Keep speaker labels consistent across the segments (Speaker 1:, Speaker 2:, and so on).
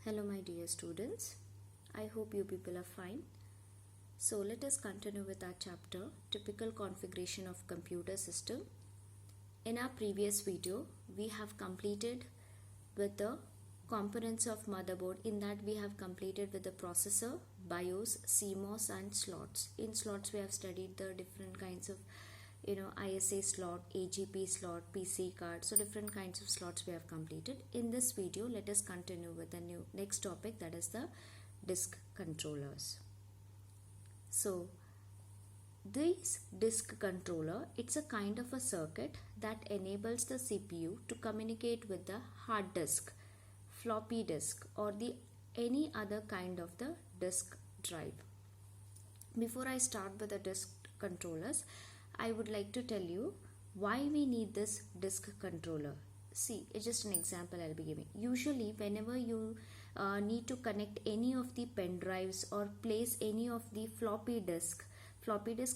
Speaker 1: Hello my dear students, I hope you people are fine. So let us continue with our chapter Typical Configuration of Computer System. In our previous video we have completed with the components of motherboard. In that we have completed with the processor, BIOS, CMOS and slots. In slots we have studied the different kinds of ISA slot, AGP slot, PC card. So different kinds of slots we have completed. In this video, let us continue with the next topic, that is the disk controllers. So this disk controller, it's a kind of a circuit that enables the CPU to communicate with the hard disk, floppy disk or the any other kind of the disk drive. Before I start with the disk controllers, I would like to tell you why we need this disk controller. See, it's just an example I'll be giving. Usually whenever you need to connect any of the pen drives or place any of the floppy disk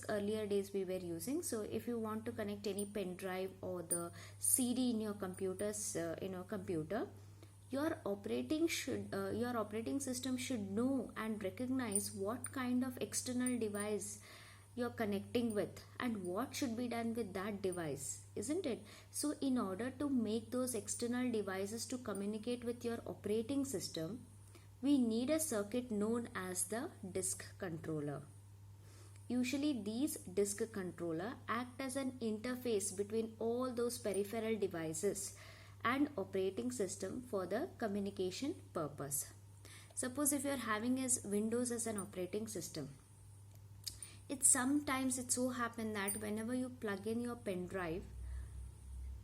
Speaker 1: earlier days we were using. So if you want to connect any pen drive or the CD in your computer's computer, your operating system should know and recognize what kind of external device you're connecting with and what should be done with that device, isn't it? So in order to make those external devices to communicate with your operating system, we need a circuit known as the disk controller. Usually these disk controller act as an interface between all those peripheral devices and operating system for the communication purpose. Suppose if you are having as Windows as an operating system, sometimes it so happen that whenever you plug in your pen drive,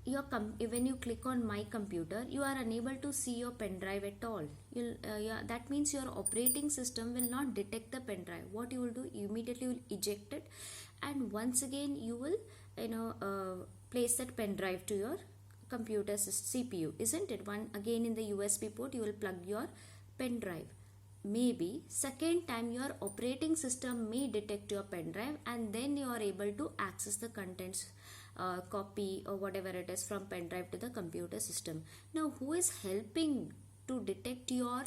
Speaker 1: when you click on my computer, you are unable to see your pen drive at all. That means your operating system will not detect the pen drive. What you will do, immediately you will eject it, and once again you will place that pen drive to your computer CPU, isn't it? One again in the USB port you will plug your pen drive. Maybe second time your operating system may detect your pen drive and then you are able to access the contents, copy or whatever it is from pen drive to the computer system. Now who is helping to detect your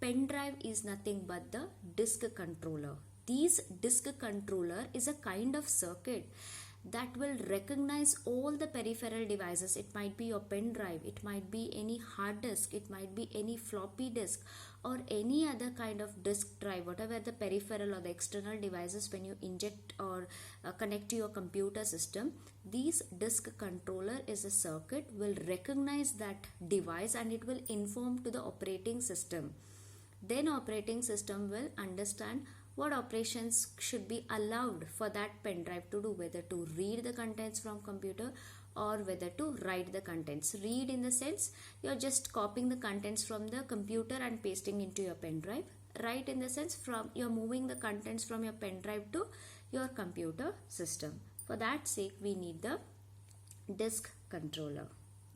Speaker 1: pen drive is nothing but the disk controller. This disk controller is a kind of circuit that will recognize all the peripheral devices. It might be your pen drive, it might be any hard disk, it might be any floppy disk or any other kind of disk drive, whatever the peripheral or the external devices when you inject or connect to your computer system. This disk controller is a circuit will recognize that device and it will inform to the operating system. Then operating system will understand what operations should be allowed for that pen drive to do, whether to read the contents from computer or whether to write the contents. Read in the sense you're just copying the contents from the computer and pasting into your pen drive. Write in the sense from you're moving the contents from your pen drive to your computer system. For that sake we need the disk controller.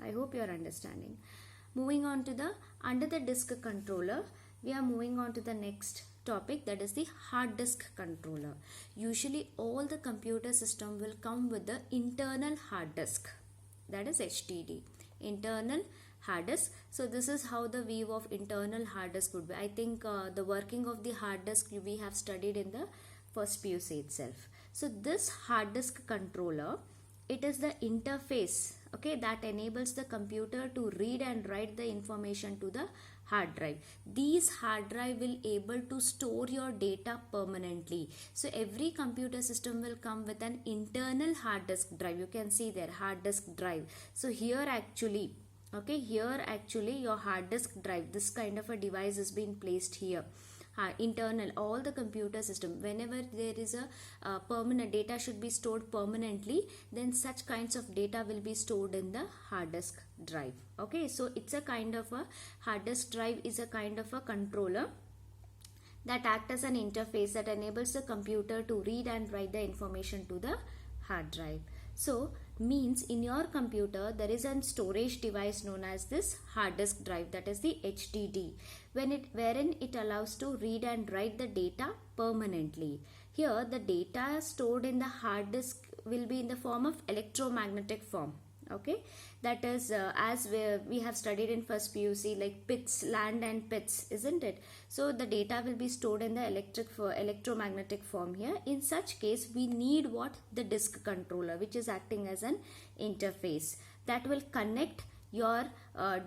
Speaker 1: I hope you're understanding. Moving on to under the disk controller, we are moving on to the next topic, that is the hard disk controller. Usually all the computer system will come with the internal hard disk, that is HDD, internal hard disk. So this is how the view of internal hard disk would be. I think the working of the hard disk we have studied in the first PUC itself. So this hard disk controller, it is the interface, okay, that enables the computer to read and write the information to the hard drive. These hard drive will able to store your data permanently. So every computer system will come with an internal hard disk drive. You can see there hard disk drive. So here actually, okay, here actually your hard disk drive, this kind of a device is being placed here. Internal, all the computer system, whenever there is a permanent data should be stored permanently, then such kinds of data will be stored in the hard disk drive. Okay, so it's a kind of a hard disk drive is a kind of a controller that act as an interface that enables the computer to read and write the information to the hard drive. So means in your computer there is a storage device known as this hard disk drive, that is the HDD, wherein it allows to read and write the data permanently. Here the data stored in the hard disk will be in the form of electromagnetic form. Okay, that is as we have studied in first PUC, like pits, land and pits, isn't it? So the data will be stored in the electromagnetic form here. In such case, we need what? The disk controller, which is acting as an interface that will connect your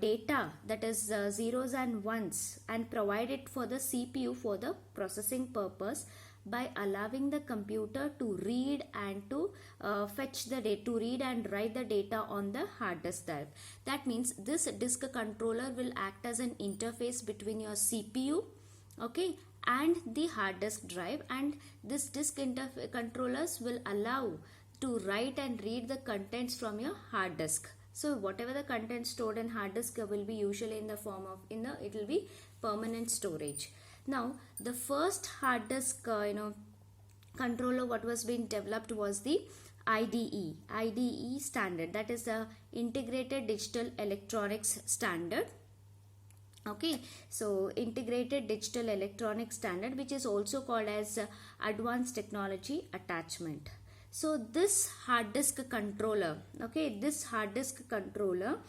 Speaker 1: data, that is zeros and ones, and provide it for the CPU for the processing purpose, by allowing the computer to read and to fetch the data, to read and write the data on the hard disk drive. That means this disk controller will act as an interface between your CPU, okay, and the hard disk drive, and this disk controllers will allow to write and read the contents from your hard disk. So whatever the content stored in hard disk will be usually in the form of, it will be permanent storage. Now the first hard disk controller what was being developed was the IDE standard, that is the Integrated Digital Electronics Standard. Okay, so Integrated Digital Electronics Standard, which is also called as Advanced Technology Attachment. So this hard disk controller, okay, this hard disk controller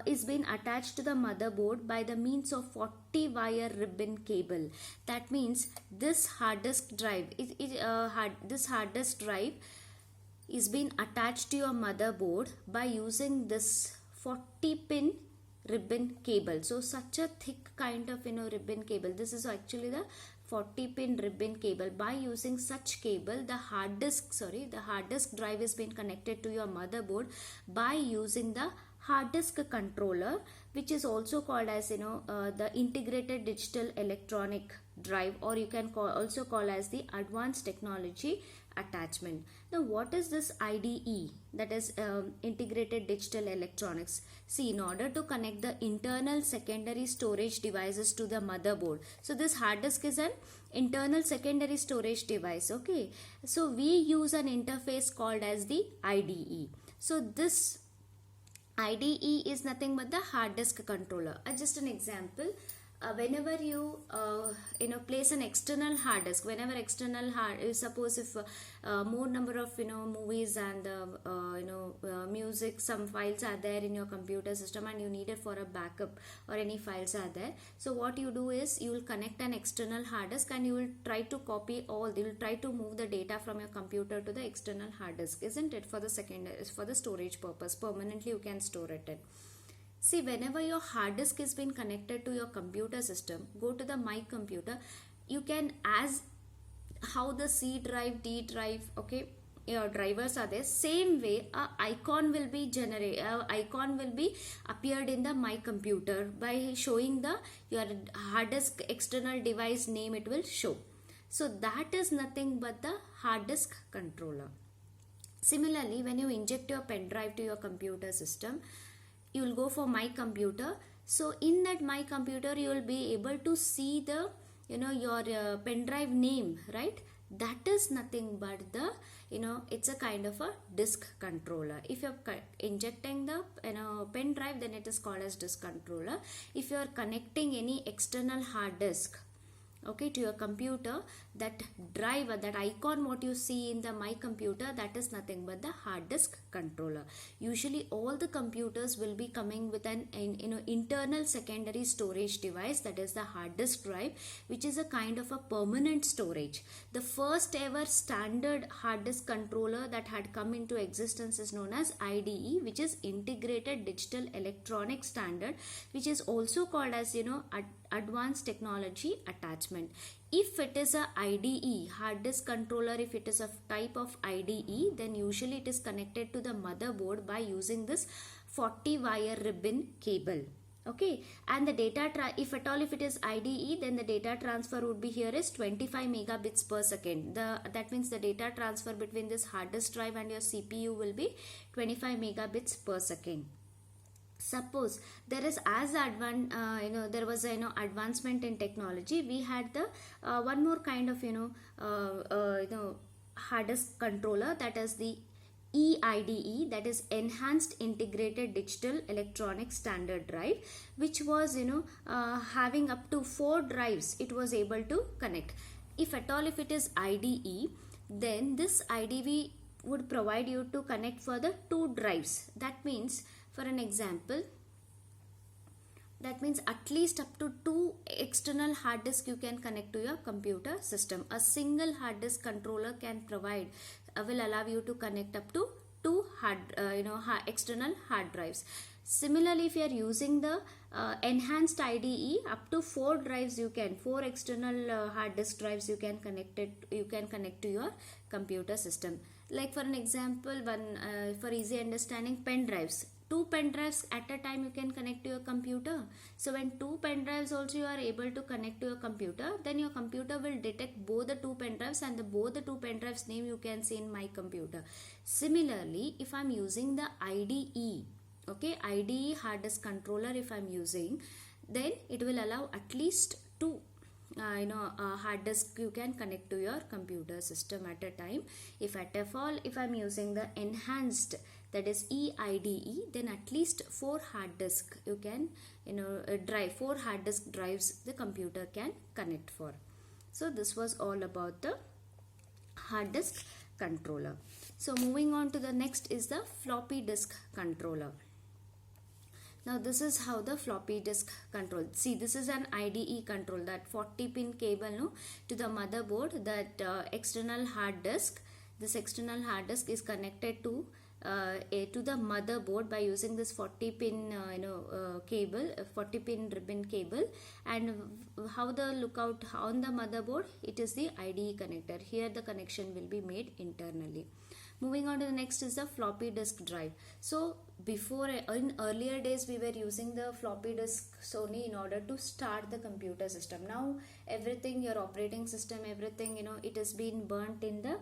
Speaker 1: is being attached to the motherboard by the means of 40 wire ribbon cable. That means this hard disk drive, this hard disk drive is being attached to your motherboard by using this 40 pin ribbon cable. So such a thick kind of ribbon cable. This is actually the 40 pin ribbon cable. By using such cable, the hard disk drive is being connected to your motherboard by using the hard disk controller, which is also called as the Integrated Digital Electronic Drive, or you can also call as the Advanced Technology Attachment. Now what is this IDE, that is Integrated Digital Electronics? See, in order to connect the internal secondary storage devices to the motherboard, so this hard disk is an internal secondary storage device, okay, so we use an interface called as the IDE. So this IDE is nothing but the hard disk controller. Just an example, whenever you place an external hard disk, whenever external hard, suppose if more number of movies and music, some files are there in your computer system and you need it for a backup, or any files are there, so what you do is you will connect an external hard disk and you will try to copy all, you will try to move the data from your computer to the external hard disk, isn't it? For the storage purpose, permanently you can store it in. See, whenever your hard disk is been connected to your computer system, go to the My Computer, you can, as how the C drive, D drive, okay, your drivers are there, same way a icon will be appeared in the My Computer by showing your hard disk external device name, it will show. So that is nothing but the hard disk controller. Similarly, when you inject your pen drive to your computer system, you will go for My Computer. So in that My Computer, you will be able to see the your pen drive name, right? That is nothing but the it's a kind of a disk controller. If you're injecting the pen drive, then it is called as disk controller. If you are connecting any external hard disk, okay, to your computer, that driver, that icon what you see in the My Computer, that is nothing but the hard disk controller. Usually all the computers will be coming with an internal secondary storage device, that is the hard disk drive, which is a kind of a permanent storage. The first ever standard hard disk controller that had come into existence is known as IDE, which is Integrated Digital Electronic Standard, which is also called as Advanced Technology Attachment. If it is a IDE, hard disk controller, if it is a type of IDE, then usually it is connected to the motherboard by using this 40 wire ribbon cable. Okay, and the data, if it is IDE, then the data transfer would be here is 25 megabits per second. That means the data transfer between this hard disk drive and your CPU will be 25 megabits per second. Suppose there is there was advancement in technology, we had the one more kind of hard disk controller, that is the EIDE, that is Enhanced Integrated Digital Electronic Standard Drive, which was having up to 4 drives it was able to connect. If at all if it is IDE, then this IDE would provide you to connect for the two drives. That means, for an example, that means at least up to two external hard disk you can connect to your computer system. A single hard disk controller can provide will allow you to connect up to two external hard drives. Similarly, if you are using the enhanced IDE, up to four external hard disk drives you can connect to your computer system. Like for an example, for easy understanding, pen drives. Two pen drives at a time you can connect to your computer. So when two pen drives also you are able to connect to your computer, then your computer will detect both the two pen drives, and both the two pen drives name you can see in my computer. Similarly, if I am using the IDE, okay, IDE hard disk controller, if I am using, then it will allow at least two hard disk you can connect to your computer system at a time. If I'm using the enhanced, that is EIDE, then at least four hard disk you can four hard disk drives the computer can connect for. So this was all about the hard disk controller. So moving on to the next is the floppy disk controller. Now this is how the floppy disk control. See, this is an IDE control, that 40 pin cable to the motherboard, that external hard disk. This external hard disk is connected to the motherboard by using this 40 pin cable, 40 pin ribbon cable. And how the lookout on the motherboard, it is the IDE connector. Here the connection will be made internally. Moving on to the next is the floppy disk drive. So before, in earlier days, we were using the floppy disk only in order to start the computer system. Now everything, your operating system, everything, it has been burnt in the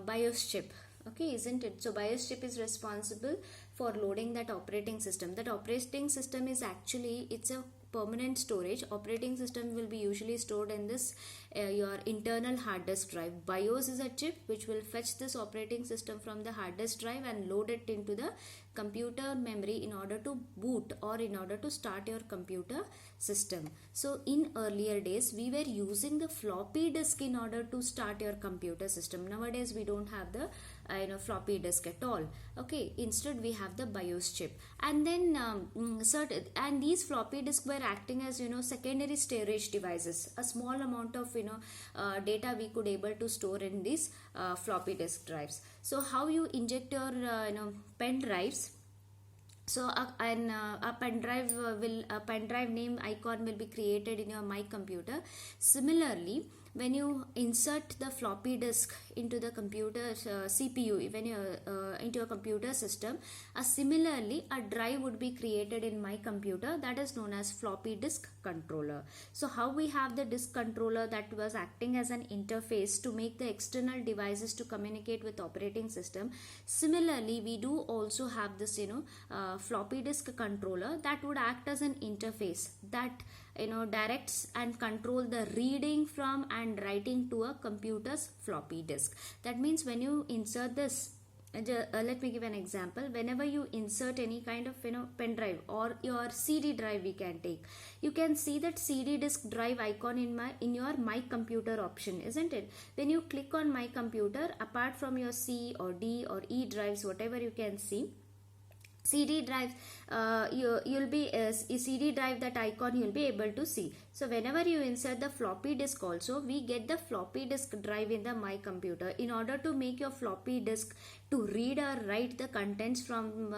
Speaker 1: BIOS chip. Okay, isn't it? So BIOS chip is responsible for loading that operating system. That operating system is actually, it's a permanent storage. Operating system will be usually stored in this your internal hard disk drive. BIOS is a chip which will fetch this operating system from the hard disk drive and load it into the computer memory in order to boot or in order to start your computer system. So in earlier days we were using the floppy disk in order to start your computer system. Nowadays we don't have the floppy disk at all. Okay, instead we have the BIOS chip. And then and these floppy disks were acting as secondary storage devices. A small amount of data we could able to store in these floppy disk drives. So how you inject your pen drives? So a pen drive name icon will be created in your My Computer. Similarly, when you insert the floppy disk into the computer CPU, when you into a computer system, similarly a drive would be created in My Computer, that is known as floppy disk controller. So how we have the disk controller that was acting as an interface to make the external devices to communicate with operating system. Similarly, we do also have this floppy disk controller that would act as an interface that directs and control the reading from and writing to a computer's floppy disk. That means when you insert this, let me give an example. Whenever you insert any kind of pen drive or your CD drive, we can take, you can see that CD disk drive icon in your My Computer option, isn't it? When you click on My Computer, apart from your C or D or E drives, whatever you can see, CD drive, you'll be CD drive, that icon you'll be able to see. So whenever you insert the floppy disk also, we get the floppy disk drive in the My Computer. In order to make your floppy disk to read or write the contents from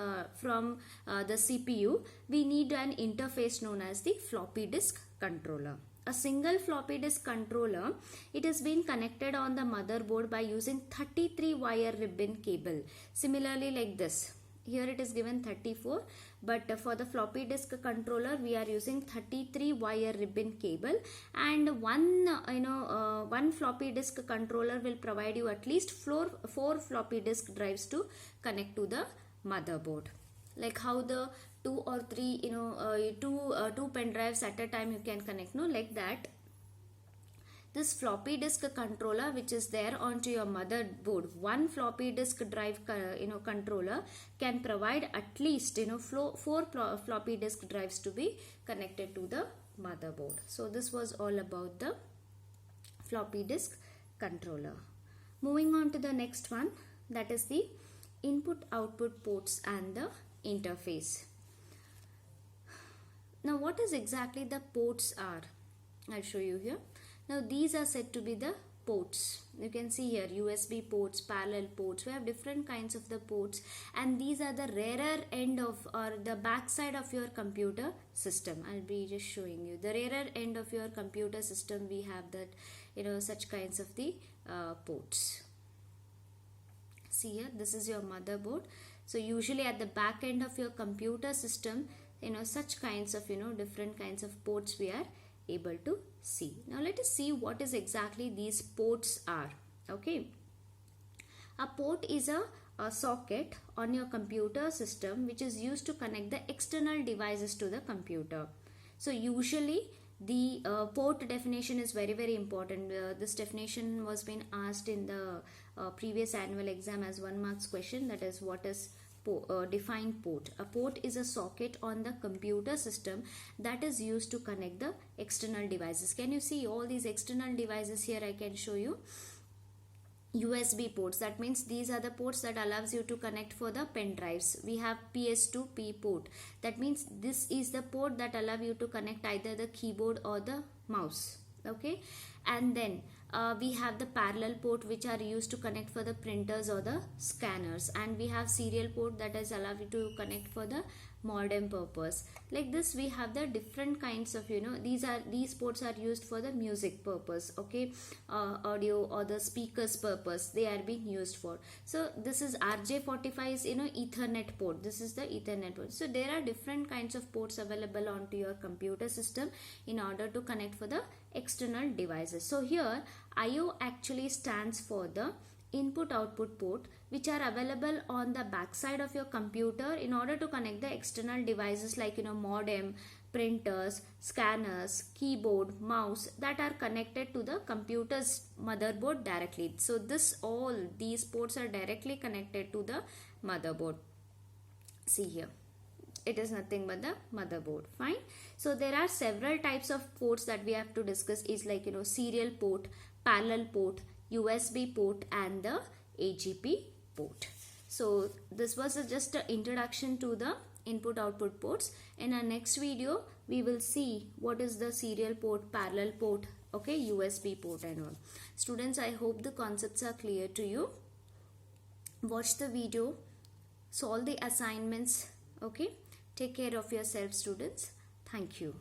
Speaker 1: the CPU, we need an interface known as the floppy disk controller. A single floppy disk controller, it has been connected on the motherboard by using 33 wire ribbon cable. Similarly, like this. Here it is given 34, but for the floppy disk controller we are using 33 wire ribbon cable, and one floppy disk controller will provide you at least four floppy disk drives to connect to the motherboard. Like how the two or three two pen drives at a time you can connect, like that. This floppy disk controller which is there onto your motherboard, one floppy disk drive controller can provide at least four floppy disk drives to be connected to the motherboard. So this was all about the floppy disk controller. Moving on to the next one, that is the input output ports and the interface. Now what is exactly the ports are? I'll show you here. Now these are said to be the ports. You can see here USB ports, parallel ports. We have different kinds of the ports, and these are the rarer end of, or the back side of your computer system. I'll be just showing you the rarer end of your computer system. We have that, such kinds of the ports. See here, this is your motherboard. So usually at the back end of your computer system, such kinds of different kinds of ports we are able to see. Now let us see what is exactly these ports are. Okay, a port is a socket on your computer system which is used to connect the external devices to the computer. So usually the port definition is very, very important. This definition was been asked in the previous annual exam as 1 marks question, that is, what is define port. A port is a socket on the computer system that is used to connect the external devices. Can you see all these external devices here? I can show you. USB ports, that means these are the ports that allows you to connect for the pen drives. We have PS2P port, that means this is the port that allow you to connect either the keyboard or the mouse. Okay, and then we have the parallel port which are used to connect for the printers or the scanners, and we have serial port that is allow you to connect for the modem purpose. Like this we have the different kinds of these ports are used for the music purpose. Okay, audio or the speakers purpose they are being used for. So this is RJ45 is Ethernet port. This is the Ethernet port. So there are different kinds of ports available onto your computer system in order to connect for the external devices. So here IO actually stands for the input output port which are available on the back side of your computer in order to connect the external devices like modem, printers, scanners, keyboard, mouse that are connected to the computer's motherboard directly. So all these ports are directly connected to the motherboard. See here, it is nothing but the motherboard. Fine. So there are several types of ports that we have to discuss is like serial port, parallel port, USB port and the AGP port. So this was just an introduction to the input output ports. In our next video we will see what is the serial port, parallel port, okay, USB port and all. Students, I hope the concepts are clear to you. Watch the video, solve the assignments. Okay, take care of yourself, students. Thank you.